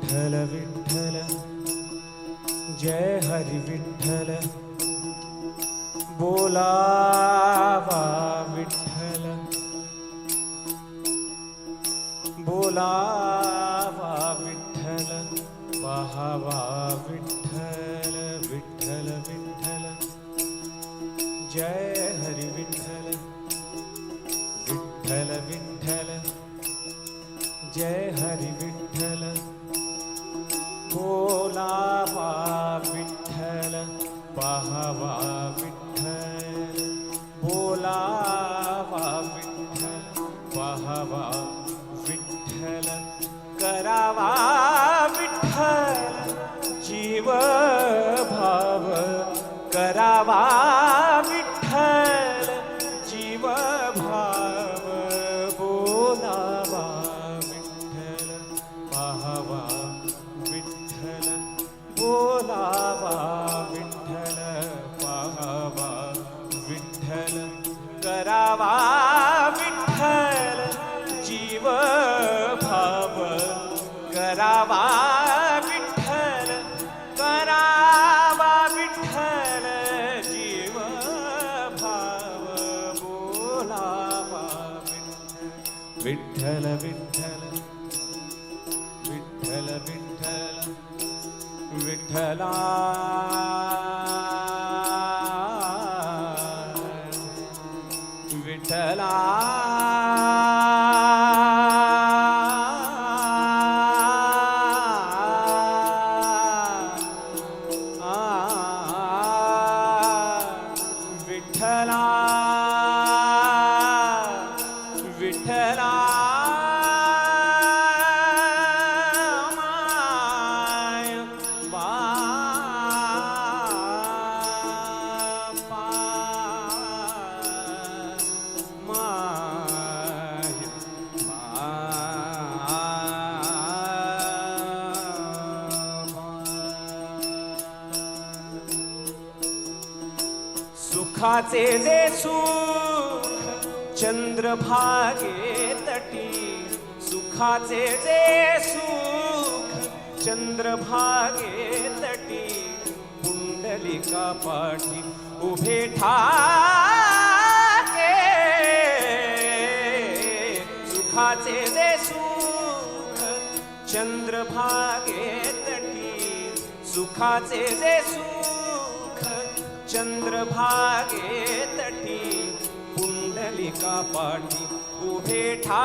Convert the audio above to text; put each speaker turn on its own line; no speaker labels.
विठ्ठल विठ्ठल जय हरी विठ्ठल बोलावा विठ्ठल बोलावा विठ्ठल पाहावा विठ्ठल विठ्ठल विठ्ठल जय हरी विठ्ठल विठ्ठल विठ्ठल जय हरी विठ्ठल बोलावा विठ्ठल पाहावा विठ्ठल बोलावा विठ्ठल पाहावा विठ्ठल करावा विठ्ठल जीव भाव करावा विठ्ठल जीव भाव बोलावा विठ्ठल पाहावा विठ्ठल बोलावा विठ्ठल पाहावा विठ्ठल करावा विठ्ठल जीव भाव करावा विठ्ठल करावा विठ्ठल जीव भाव बोलावा विठ्ठल विठ्ठल विठ्ठल विठ्ठल विठ्ठला विठ्ठला विठ्ठला विठ्ठला माय बापा माय सुखाचे जे सुख चंद्रभागे तटी सुखाचे जे सुख चंद्रभागे तटी पुंडलिका पाठी उभे ठाके सुखाचे जे सुख चंद्रभागे तटी सुखाचे जे सुख चंद्रभागे तटी पुंडलिका पाठी उभे ठा